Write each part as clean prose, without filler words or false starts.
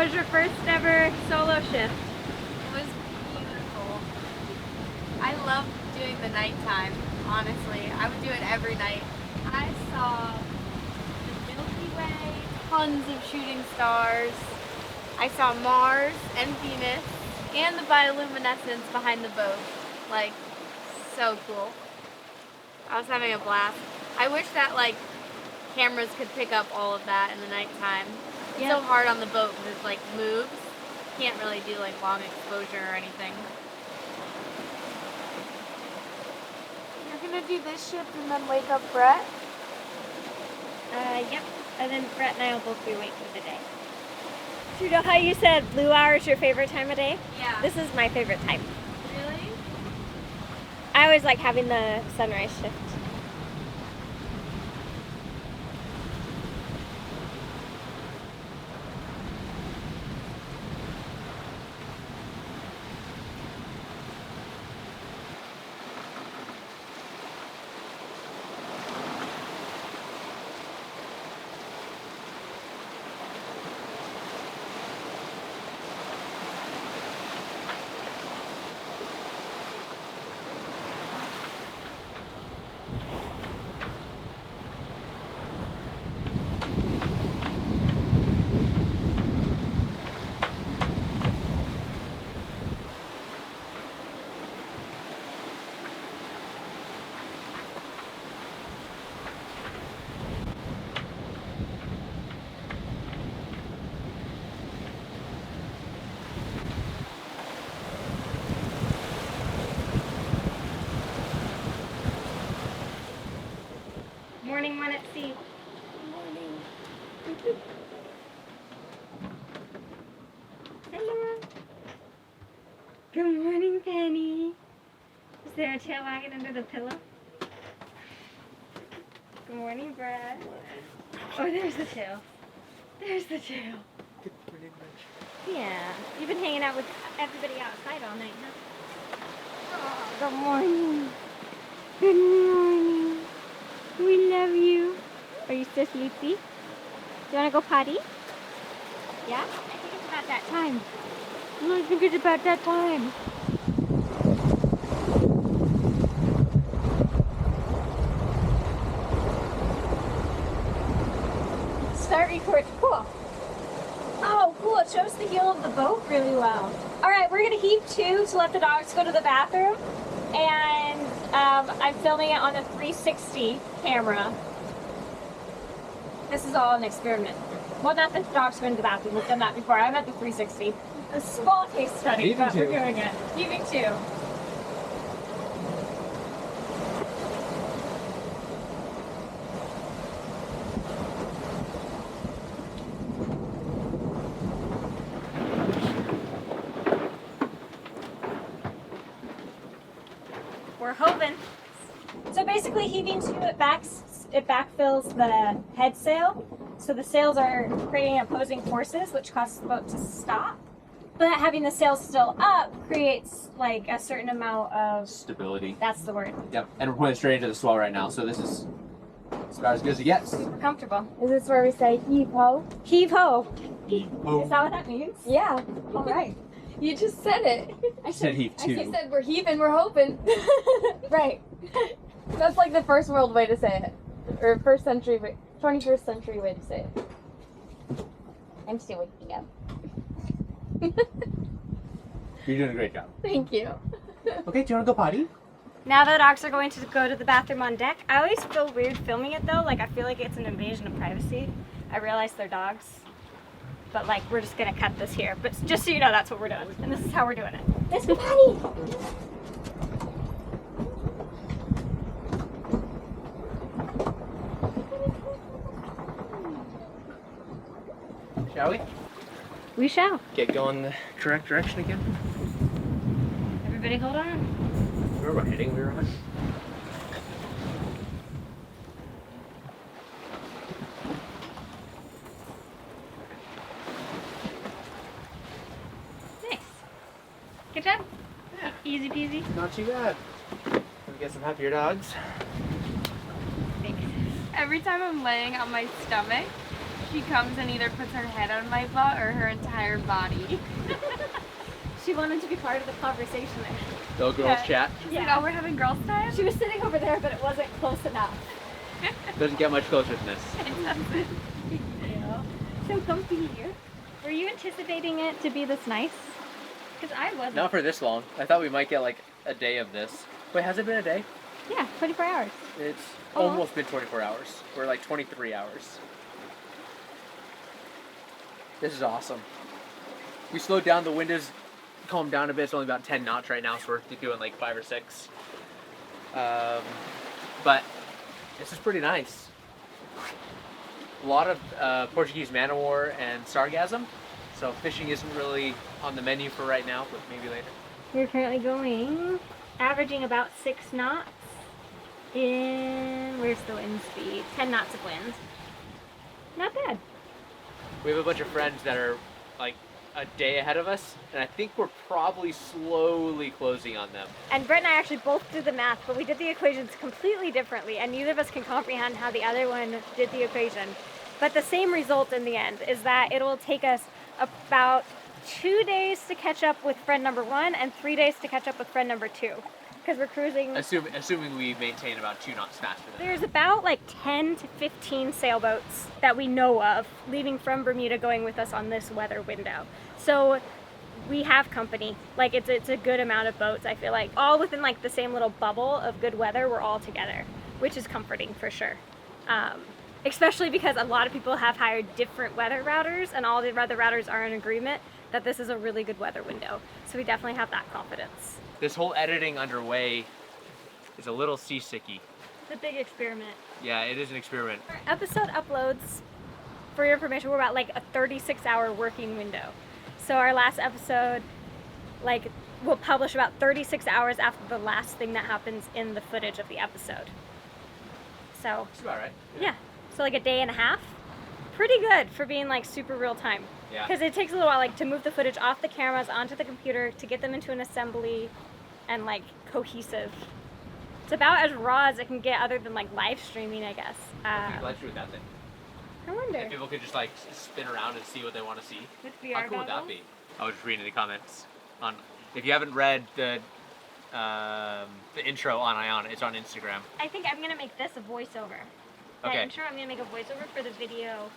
How was your first ever solo shift? It was beautiful. I love doing the nighttime, honestly. I would do it every night. I saw the Milky Way, tons of shooting stars. I saw Mars and Venus and the bioluminescence behind the boat. Like, so cool. I was having a blast. I wish that like cameras could pick up all of that in the nighttime. It's so hard on the boat because it like moves. Can't really do like long exposure or anything. You're gonna do this shift and then wake up Brett? Yep. And then Brett and I will both be awake for the day. Do you know how you said blue hour is your favorite time of day? Yeah. This is my favorite time. Really? I always like having the sunrise shift. Morning one at sea. Morning. Hello. Good morning, Penny. Is there a tail wagging under the pillow? Good morning, Brad. Oh, there's the tail. There's the tail. Yeah. You've been hanging out with everybody outside all night, huh? Oh, good morning. Good morning. We love you. Are you still sleepy? Do you want to go potty? Yeah? I think it's about that time. I think it's about that time. Start recording. Cool. Oh, cool. It shows the heel of the boat really well. All right, we're going to heave two to let the dogs go to the bathroom. And I'm filming it on a 360 camera. This is all an experiment. Well, not the dogs going to the bathroom. We've done that before. I'm at the 360. A small case study, but we're doing it. Heaving two. We're hoping. So basically heaving two, it backfills the head sail. So the sails are creating opposing forces, which causes the boat to stop. But having the sails still up creates like a certain amount of stability. That's the word. Yep. And we're putting straight into the swell right now, so this is about as good as it gets. Super comfortable. Is this where we say heave ho? Heave ho. Heave ho. Is that what that means? Yeah. All right. You just said it. I said heave I two. said we're heaving, we're hoping. Right. That's like the first world way to say it. Or 21st century way to say it. I'm still waking up. You're doing a great job. Thank you. Okay, do you want to go potty? Now the dogs are going to go to the bathroom on deck. I always feel weird filming it though. Like I feel like it's an invasion of privacy. I realize they're dogs. But like we're just gonna cut this here. But just so you know, that's what we're doing. And this is how we're doing it. Let's go potty! Shall we? We shall. Get going the correct direction again. Everybody hold on. Where we're heading, we're on. Nice. Good job. Yeah. Easy peasy. Not too bad. We get some happier dogs. Thanks. Every time I'm laying on my stomach, she comes and either puts her head on my butt or her entire body. She wanted to be part of the conversation there. The girls chat. She's like, oh, we're having girls' time? She was sitting over there, but it wasn't close enough. Doesn't get much closer than this. It doesn't. So comfy here. Were you anticipating it to be this nice? Because I wasn't. Not for this long. I thought we might get like a day of this. Wait, has it been a day? Yeah, 24 hours. It's Oh. almost been 24 hours. We're like 23 hours. This is awesome. We slowed down, the wind is calmed down a bit. It's only about 10 knots right now, so we're doing like 5 or 6. But this is pretty nice. A lot of Portuguese man-o-war and sargassum. So fishing isn't really on the menu for right now, but maybe later. We're currently going, averaging about 6 knots in, where's the wind speed? 10 knots of wind. Not bad. We have a bunch of friends that are like a day ahead of us, and I think we're probably slowly closing on them. And Brett and I actually both did the math, but we did the equations completely differently, and neither of us can comprehend how the other one did the equation. But the same result in the end is that it'll take us about 2 days to catch up with friend number 1 and 3 days to catch up with friend number 2. Because we're cruising. Assuming we maintain about 2 knots faster than There's about like 10 to 15 sailboats that we know of leaving from Bermuda going with us on this weather window. So we have company. Like it's a good amount of boats, I feel like. All within like the same little bubble of good weather, we're all together, which is comforting for sure. Especially because a lot of people have hired different weather routers, and all the weather routers are in agreement that this is a really good weather window. So we definitely have that confidence. This whole editing underway is a little seasicky. It's a big experiment. Yeah, it is an experiment. Our episode uploads, for your information, we're about like a 36-hour working window. So our last episode, like, we'll publish about 36 hours after the last thing that happens in the footage of the episode. So, That's about right. yeah. So like a day and a half. Pretty good for being like super real time. Yeah. Because it takes a little while like to move the footage off the cameras onto the computer to get them into an assembly and like cohesive. It's about as raw as it can get other than like live streaming, I guess. Let's do with that thing. I wonder. If people could just like spin around and see what they want to see. With VR How cool would that goggles? be? I was just reading the comments on. If you haven't read the intro on Ion, it's on Instagram. I think I'm gonna make this a voiceover. That Okay. intro, I'm gonna make a voiceover for the video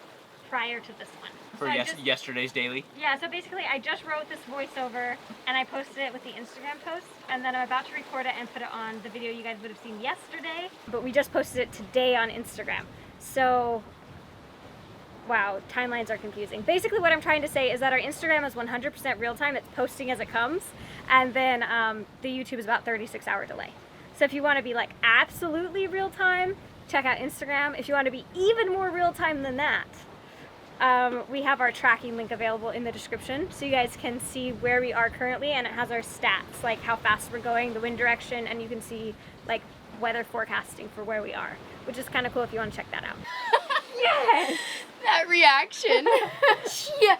prior to this one. For So I just- yesterday's daily. Yeah, so basically I just wrote this voiceover and I posted it with the Instagram post, and then I'm about to record it and put it on the video you guys would have seen yesterday, but we just posted it today on Instagram. So, wow, timelines are confusing. Basically what I'm trying to say is that our Instagram is 100% real time, it's posting as it comes, and then the YouTube is about 36-hour delay. So if you want to be like absolutely real time, check out Instagram. If you want to be even more real time than that, we have our tracking link available in the description, so you guys can see where we are currently, and it has our stats, like how fast we're going, the wind direction, and you can see like weather forecasting for where we are, which is kind of cool if you want to check that out. Yes! That reaction. Yeah.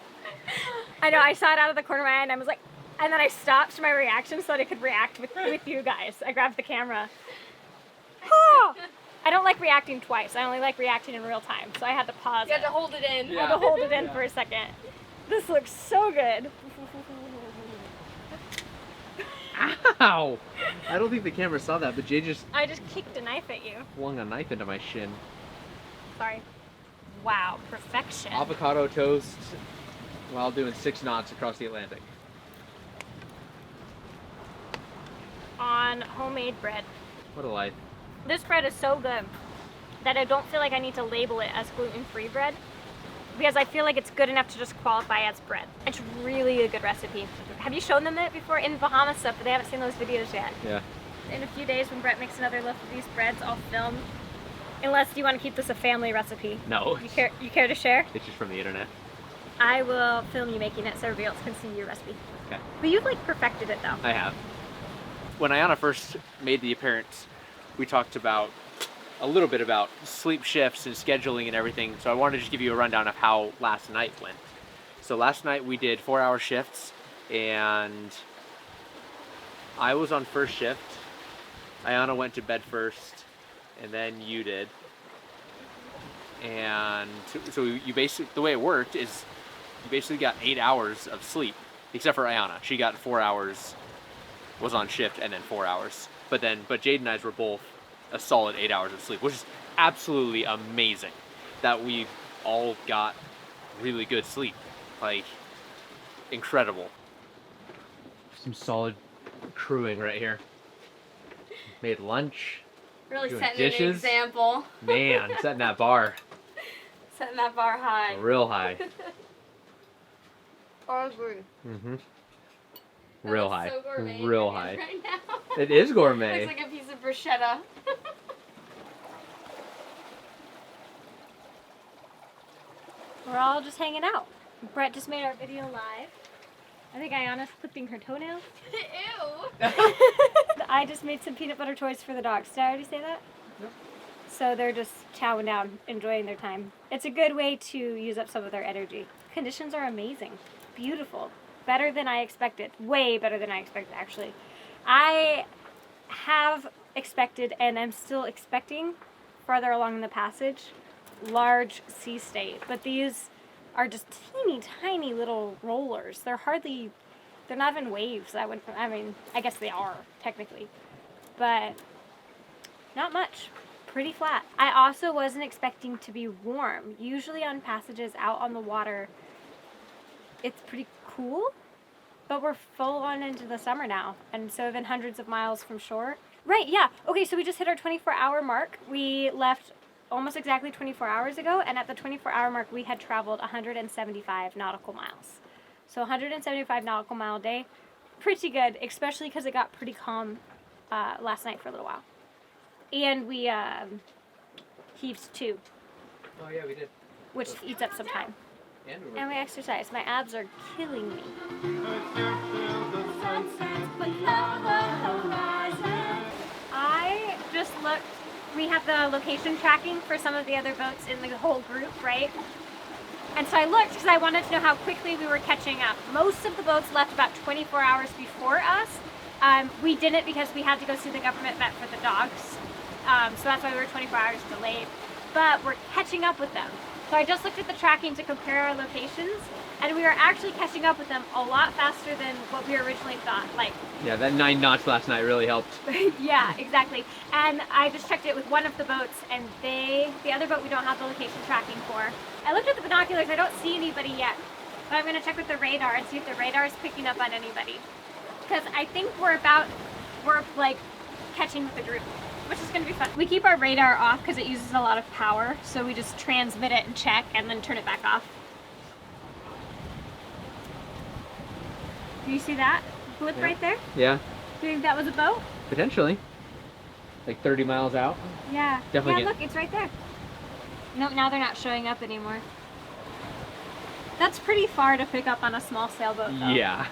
I know, I saw it out of the corner of my eye and I was like, and then I stopped my reaction so that I could react with you guys. I grabbed the camera. Oh! I don't like reacting twice. I only like reacting in real time, so I had to pause You had it. to hold it in. I had to hold it in for a second. This looks so good. Ow! I don't think the camera saw that, but Jay just I just kicked a knife at you. flung a knife into my shin. Sorry. Wow, perfection. Avocado toast while doing 6 knots across the Atlantic. On homemade bread. What a life. This bread is so good that I don't feel like I need to label it as gluten-free bread, because I feel like it's good enough to just qualify as bread. It's really a good recipe. Have you shown them it before? In Bahamas stuff, but they haven't seen those videos yet. Yeah. In a few days when Brett makes another loaf of these breads, I'll film. Unless you want to keep this a family recipe. No. You care to share? It's just from the internet. I will film you making it so everybody else can see your recipe. Okay. But you've like perfected it though. I have. When Ayana first made the appearance, we talked about a little bit about sleep shifts and scheduling and everything. So I wanted to just give you a rundown of how last night went. So last night we did 4-hour shifts, and I was on first shift. Ayana went to bed first, and then you did. and so you basically, the way it worked is you basically got 8 hours of sleep, except for Ayana. She got 4 hours, was on shift, and then 4 hours. But Jade and I were both a solid 8 hours of sleep, which is absolutely amazing that we all got really good sleep. Like, incredible. Some solid crewing right here. Made lunch. Really Doing setting dishes. an example. Man, setting that bar Setting that bar high. real high. I agree. Mm-hmm. That Real looks high. So gourmet Real in my hand high. Right now. It is gourmet. Looks like a piece of bruschetta. We're all just hanging out. Brett just made our video live. I think Ayana's clipping her toenails. Ew. I just made some peanut butter toys for the dogs. Did I already say that? Yep. So they're just chowing down, enjoying their time. It's a good way to use up some of their energy. Conditions are amazing. Beautiful. Better than I expected. Way better than I expected, actually. I have expected, and I'm still expecting, farther along in the passage, large sea state. But these are just teeny tiny little rollers. They're not even waves. I guess they are, technically. But not much. Pretty flat. I also wasn't expecting to be warm. Usually on passages out on the water, it's pretty cool. But we're full on into the summer now. And so even hundreds of miles from shore. Right, yeah. Okay, so we just hit our 24-hour mark. We left almost exactly 24 hours ago, and at the 24-hour mark, we had traveled 175 nautical miles. So 175 nautical mile day, pretty good, especially because it got pretty calm last night for a little while. And we heaved too, Oh yeah, we did. which eats up some time. And we exercise. My abs are killing me. I just looked. We have the location tracking for some of the other boats in the whole group, right? And so I looked because I wanted to know how quickly we were catching up. Most of the boats left about 24 hours before us. We didn't because we had to go see the government vet for the dogs. So that's why we were 24 hours delayed. But we're catching up with them. So I just looked at the tracking to compare our locations, and we are actually catching up with them a lot faster than what we originally thought. Like, Yeah, that 9 knots last night really helped. yeah, exactly. And I just checked it with one of the boats, and the other boat we don't have the location tracking for. I looked at the binoculars, I don't see anybody yet. But I'm gonna check with the radar and see if the radar is picking up on anybody. Because I think we're like catching with the group, which is gonna be fun. We keep our radar off because it uses a lot of power, so we just transmit it and check and then turn it back off. Do you see that blip Yeah. right there? Yeah, Do you think that was a boat? potentially. Like 30 miles out. Yeah. Definitely Yeah, get- look, it's right there. No, now they're not showing up anymore. That's pretty far to pick up on a small sailboat, though. Yeah.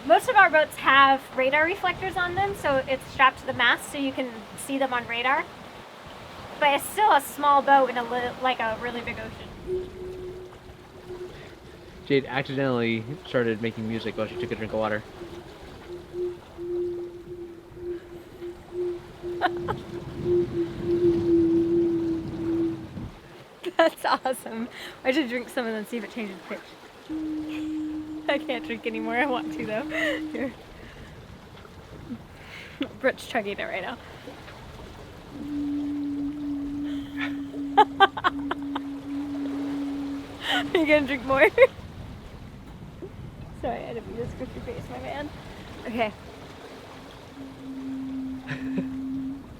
Most of our boats have radar reflectors on them, so it's strapped to the mast so you can see them on radar. But it's still a small boat in a really big ocean. Jade accidentally started making music while she took a drink of water. That's awesome. I should drink some and then see if it changes pitch. I can't drink anymore. I want to though. Here. Brett's chugging it right now. Are you gonna drink more? Sorry, I didn't mean to squish your face, my man. Okay.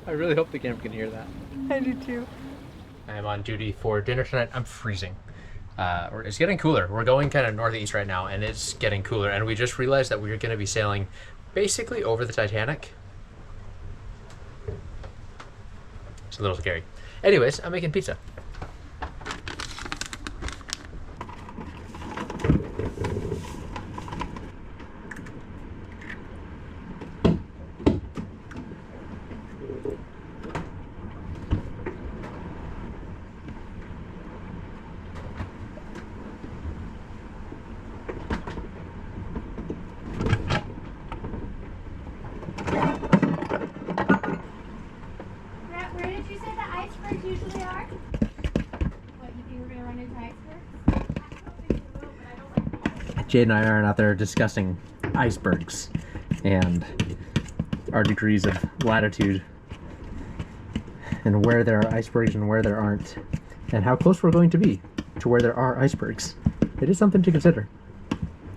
I really hope the camera can hear that. I do too. I'm on duty for dinner tonight. I'm freezing. It's getting cooler. We're going kind of northeast right now, and it's getting cooler. And we just realized that we're going to be sailing basically over the Titanic. It's a little scary. Anyways, I'm making pizza. Where did you say the icebergs usually are? Jade and I are out there discussing icebergs and our degrees of latitude and where there are icebergs and where there aren't, and how close we're going to be to where there are icebergs. It is something to consider.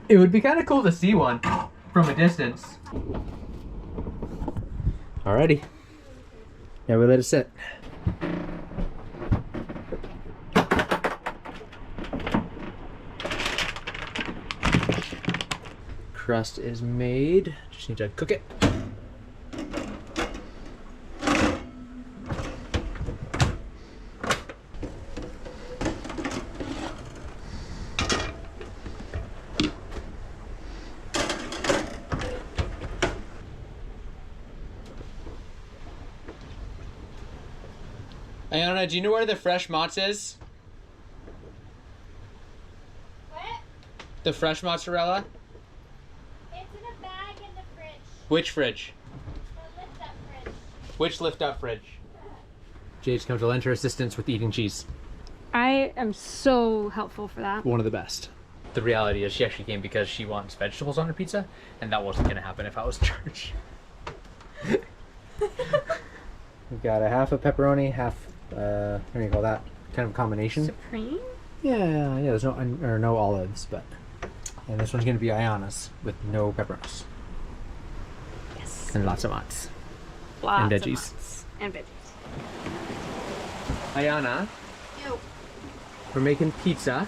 It would be kind of cool to see one from a distance. Alrighty. Yeah, we let it sit. Crust is made. Just need to cook it. Ayana, do you know where the fresh mozz is? What? The fresh mozzarella? It's in a bag in the fridge. Which fridge? The lift up fridge. Which lift-up fridge? Jade's come to lend her assistance with eating cheese. I am so helpful for that. One of the best. The reality is she actually came because she wants vegetables on her pizza, and that wasn't going to happen if I was in charge. We've got a half a pepperoni, half, what do you call that? Kind of a combination. Supreme? Yeah, there's no olives, but... And this one's going to be Ayana's with no pepperonis. Yes. And lots of mozz. Lots And of veggies. mozz. And veggies. Ayana, Yo. we're making pizza.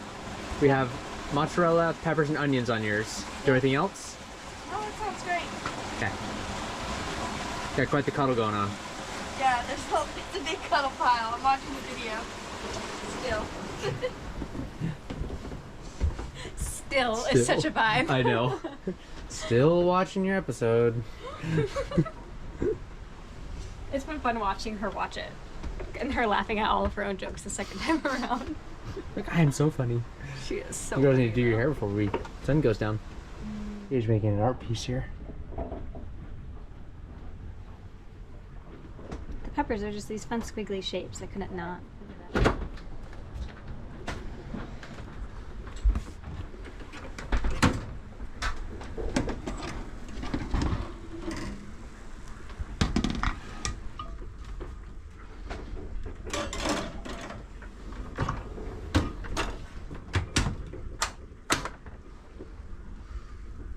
We have mozzarella, peppers, and onions on yours. Do anything else? Oh, that sounds great. Okay. Got quite the cuddle going on. Yeah, it's a big cuddle pile. I'm watching the video. Still. Still is such a vibe. I know. Still watching your episode. It's been fun watching her watch it. And her laughing at all of her own jokes the second time around. Like, I am so funny. She is so You guys need to funny do your now. hair before the sun goes down. He's making an art piece here. The peppers are just these fun squiggly shapes. I couldn't not.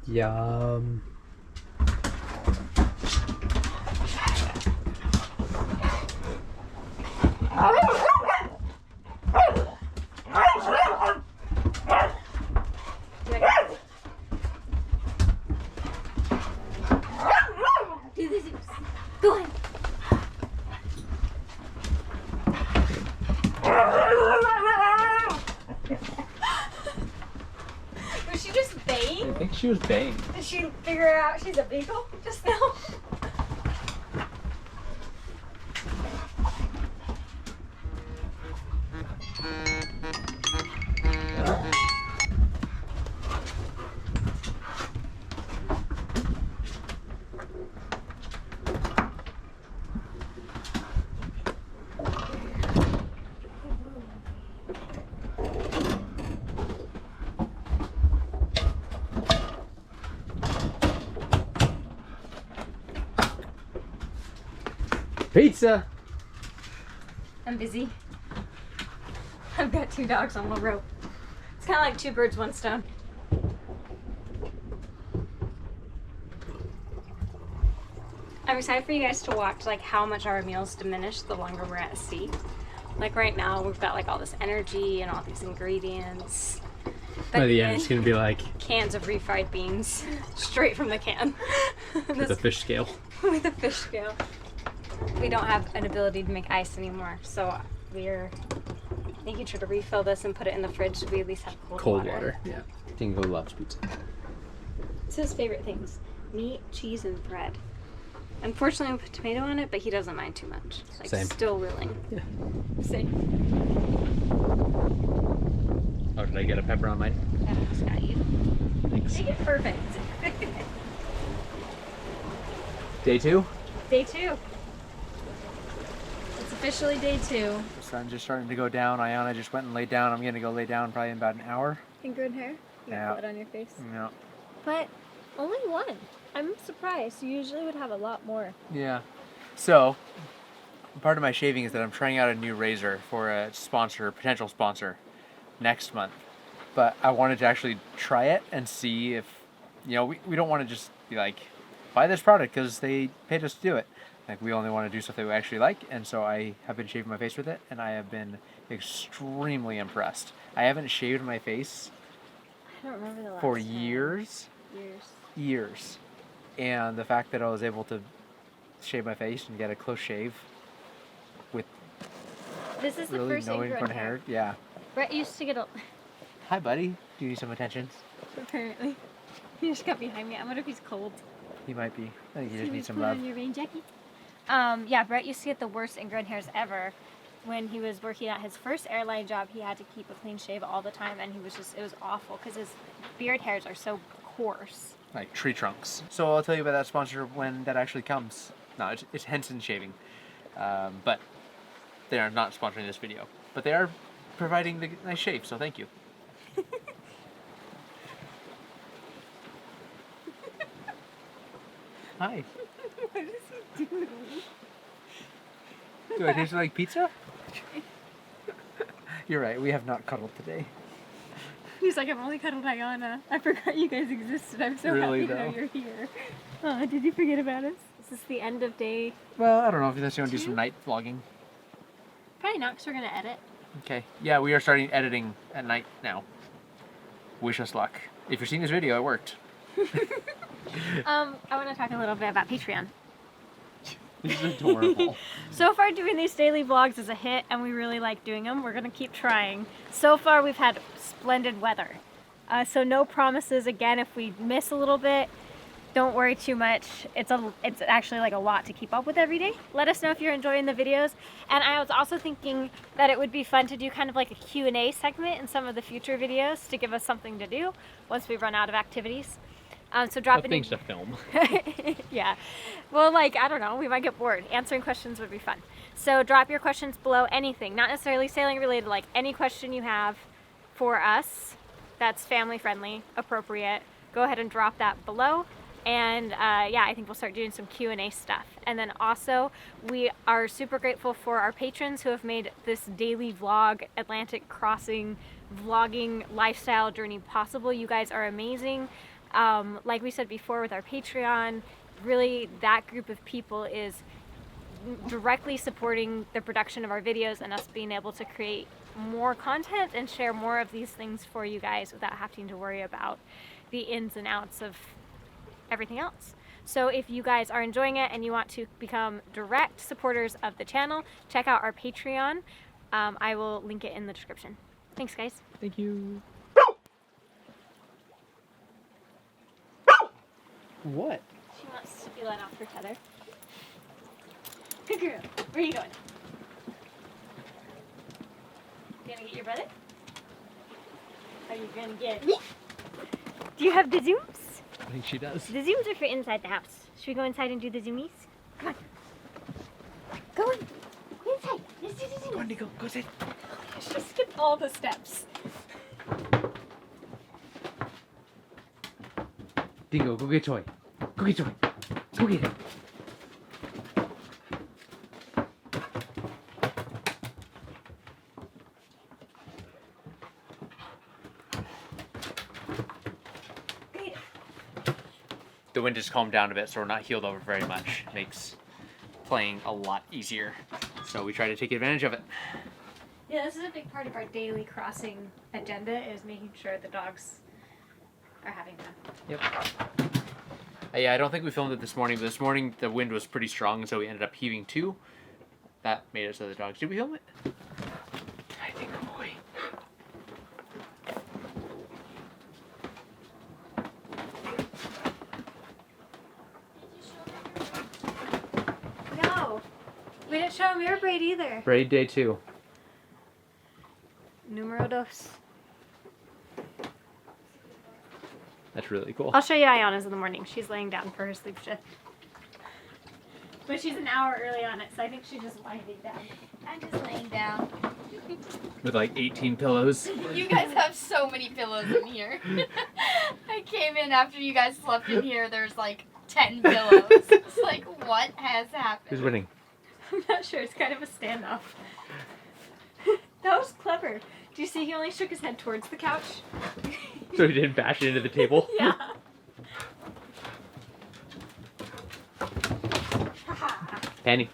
Yum. Go ahead. Was she just baying? I think she was baying. Did she figure out she's a beagle just now? Pizza! I'm busy. I've got 2 dogs on one rope. It's kind of like 2 birds, 1 stone. I'm excited for you guys to watch like how much our meals diminish the longer we're at sea. Like right now, we've got like all this energy and all these ingredients. By the end, it's gonna be like cans of refried beans straight from the can. with a fish scale. With a fish scale. We don't have an ability to make ice anymore, so we're making sure to refill this and put it in the fridge so we at least have Cold water. Yeah. Dingo loves pizza. It's his favorite things: meat, cheese, and bread. Unfortunately, we put tomato on it, but he doesn't mind too much. Like, Same. still willing. Yeah. Same. Oh, did I get a pepper on mine? I almost got you. Thanks. Make it perfect. Day 2? Day 2. It's officially day 2. The sun's just starting to go down. Ayana just went and laid down. I'm gonna go lay down probably in about an hour. In good hair? You got Yeah. blood on your face. Yeah. But only one. I'm surprised. You usually would have a lot more. Yeah. So, part of my shaving is that I'm trying out a new razor for a sponsor, potential sponsor, next month. But I wanted to actually try it and see if, we don't want to just be like, buy this product because they paid us to do it. Like, we only want to do stuff that we actually like. And so I have been shaving my face with it, and I have been extremely impressed. I haven't shaved my face I don't remember the last for time. years. Years. And the fact that I was able to shave my face and get a close shave with This is the really first no ingrown ingrown hair. hair. Yeah. Brett used to get a... Hi, buddy. Do you need some attention? Apparently. He just got behind me. I wonder if he's cold. He might be. I think he See just me needs some put love. on your rain jacket. Yeah, Brett used to get the worst ingrown hairs ever. When he was working at his first airline job, he had to keep a clean shave all the time, and it was awful because his beard hairs are so coarse. Like tree trunks. So I'll tell you about that sponsor when that actually comes. No, it's Henson Shaving. But they are not sponsoring this video. But they are providing the nice shave, so thank you. Hi. What is he doing? Do I taste like pizza? You're right, we have not cuddled today. He's like, I've only cuddled Ayana. I forgot you guys existed. I'm so Really, happy now though? you're here. Oh, did you forget about us? Is this the end of day? Well, I don't know if you want to do some night vlogging. Probably not, because we're going to edit. Okay. Yeah, we are starting editing at night now. Wish us luck. If you're seeing this video, it worked. I want to talk a little bit about Patreon. This is adorable. So far, doing these daily vlogs is a hit, and we really like doing them. We're going to keep trying. So far, we've had splendid weather. So no promises. Again, if we miss a little bit, don't worry too much. It's actually like a lot to keep up with every day. Let us know if you're enjoying the videos. And I was also thinking that it would be fun to do kind of like a Q&A segment in some of the future videos to give us something to do once we run out of activities. So drop it in. Things to film. Yeah. Well, like, I don't know, we might get bored. Answering questions would be fun. So drop your questions below, anything, not necessarily sailing related, like any question you have for us that's family friendly, appropriate, go ahead and drop that below. And yeah, I think we'll start doing some Q&A stuff. And then also, we are super grateful for our patrons who have made this daily vlog, Atlantic crossing, vlogging lifestyle journey possible. You guys are amazing. Like we said before with our Patreon, really that group of people is directly supporting the production of our videos and us being able to create more content and share more of these things for you guys without having to worry about the ins and outs of everything else. So if you guys are enjoying it and you want to become direct supporters of the channel, check out our Patreon. I will link it in the description. Thanks, guys. Thank you. What? She wants to be let off her tether. Good girl. Where are you going? You gonna get your brother? Are you gonna get me? Do you have the zooms? I think she does. The zooms are for inside the house. Should we go inside and do the zoomies? Come on. Go in. Go inside. Let's do the zoomies. Go on, Nico. Go inside. She skipped all the steps. Dingo, go get toy. Go get toy. Go get it. The wind has calmed down a bit, so we're not heeled over very much. Makes playing a lot easier. So we try to take advantage of it. Yeah, this is a big part of our daily crossing agenda, is making sure the dogs are having fun. Yep. Yeah, I don't think we filmed it this morning, but this morning the wind was pretty strong, so we ended up heaving to. That made it so the dogs. Did we film it? I think boy. No, we didn't show him your braid either. Braid day 2. Numero dos. That's really cool. I'll show you Ayana's in the morning. She's laying down for her sleep shift. But she's an hour early on it, so I think she's just winding down. I'm just laying down. With like 18 pillows. You guys have so many pillows in here. I came in after you guys slept in here. There's like 10 pillows. It's like, what has happened? Who's winning? I'm not sure. It's kind of a standoff. That was clever. Do you see he only shook his head towards the couch? So he didn't bash it into the table? Yeah. Penny.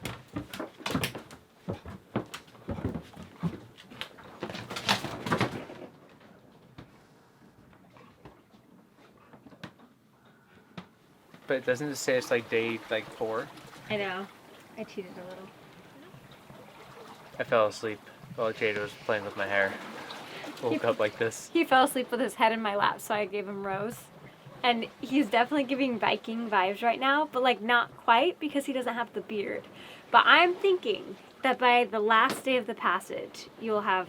But doesn't it say it's like day 4? I know. I cheated a little. I fell asleep while Jada was playing with my hair. Woke up like this. He fell asleep with his head in my lap, so I gave him Rose. And he's definitely giving Viking vibes right now, but like not quite because he doesn't have the beard. But I'm thinking that by the last day of the passage, you'll have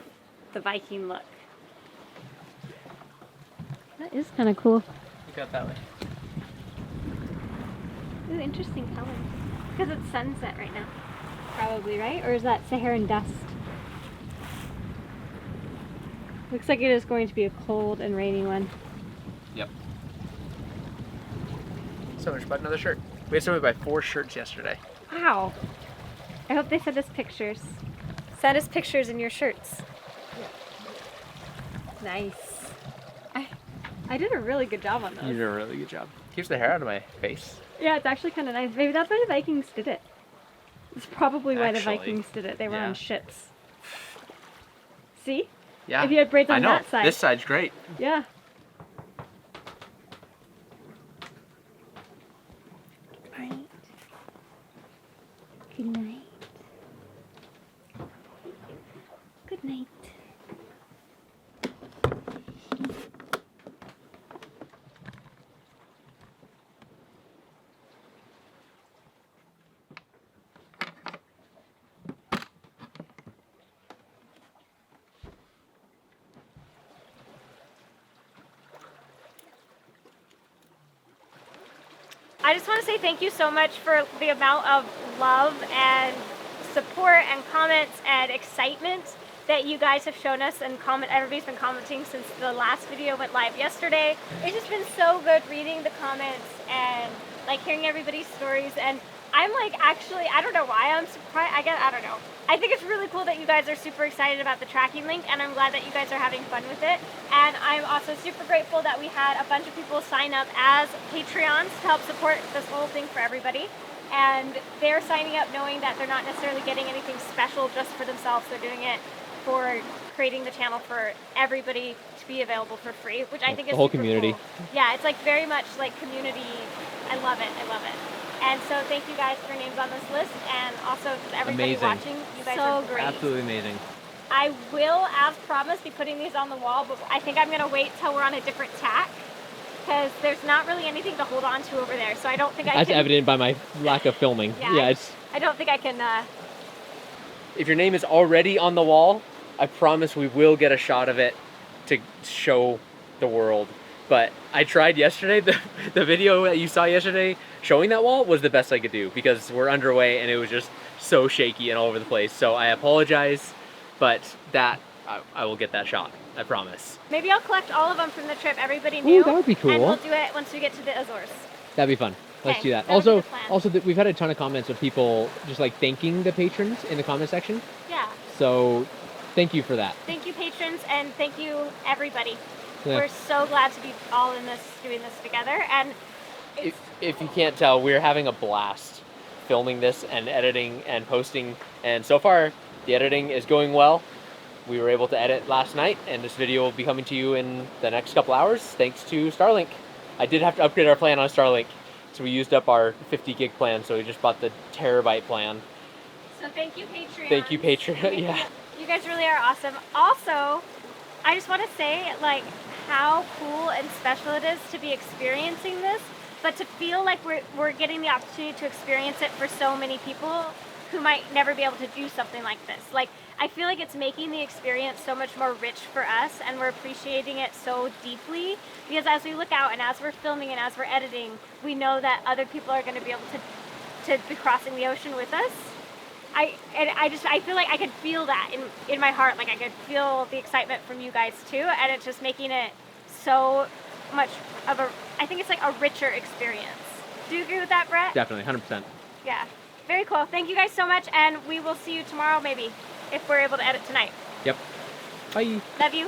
the Viking look. That is kind of cool. You got that way. Ooh, interesting colors. Because it's sunset right now. Probably, right? Or is that Saharan dust? Looks like it is going to be a cold and rainy one. Yep. So much about another shirt. We had somebody buy 4 shirts yesterday. Wow. I hope they send us pictures. Send us pictures in your shirts. Nice. I did a really good job on those. You did a really good job. Keeps the hair out of my face. Yeah, it's actually kind of nice. Maybe that's why the Vikings did it. It's probably why Actually, the Vikings did it. They were yeah. on ships. See? Yeah. If you had braids on I know. that side. This side's great. Yeah. Good night. Good night. Good night. I just want to say thank you so much for the amount of love and support and comments and excitement that you guys have shown us, and everybody's been commenting since the last video went live yesterday. It's just been so good reading the comments and like hearing everybody's stories, and I'm like, actually, I don't know why I'm surprised. I don't know. I think it's really cool that you guys are super excited about the tracking link, and I'm glad that you guys are having fun with it. And I'm also super grateful that we had a bunch of people sign up as Patreons to help support this whole thing for everybody. And they're signing up knowing that they're not necessarily getting anything special just for themselves. They're doing it for creating the channel for everybody to be available for free, which I think is the whole super community. cool. Yeah, it's like very much like community. I love it. I love it. And so thank you guys for your names on this list, and also everybody Amazing. watching. You guys are great. Absolutely amazing. I will, as promised, be putting these on the wall, but I think I'm going to wait till we're on a different tack, because there's not really anything to hold on to over there. So I don't think I That's can. evident by my lack of filming. Yeah, it's. I don't think I can. If your name is already on the wall, I promise we will get a shot of it to show the world. But I tried yesterday. The video that you saw yesterday showing that wall was the best I could do, because we're underway and it was just so shaky and all over the place. So I apologize, but I will get that shot. I promise. Maybe I'll collect all of them from the trip. Everybody knew. Ooh, that would be cool. And we'll do it once we get to the Azores. That'd be fun. Let's Okay, do that. that would be Also, the plan. we've had a ton of comments of people just like thanking the patrons in the comment section. Yeah. So thank you for that. Thank you, patrons, and thank you, everybody. Yeah. We're so glad to be all in this, doing this together. And it's, If you can't tell, we're having a blast filming this and editing and posting. And so far, the editing is going well. We were able to edit last night, and this video will be coming to you in the next couple hours, thanks to Starlink. I did have to upgrade our plan on Starlink, so we used up our 50 gig plan, so we just bought the terabyte plan. so thank you, Patreon. Thank you, Patreon. Yeah. You guys really are awesome. Also, I just want to say, like, how cool and special it is to be experiencing this, but to feel like we're getting the opportunity to experience it for so many people who might never be able to do something like this. Like, I feel like it's making the experience so much more rich for us, and we're appreciating it so deeply, because as we look out and as we're filming and as we're editing, we know that other people are going to be able to to be crossing the ocean with us. I feel like I could feel that in my heart. Like I could feel the excitement from you guys too, and it's just making it so much of I think it's like a richer experience. Do you agree with that, Brett? Definitely, 100%. Yeah. Very cool. Thank you guys so much, and we will see you tomorrow maybe, if we're able to edit tonight. Yep. Bye. Love you.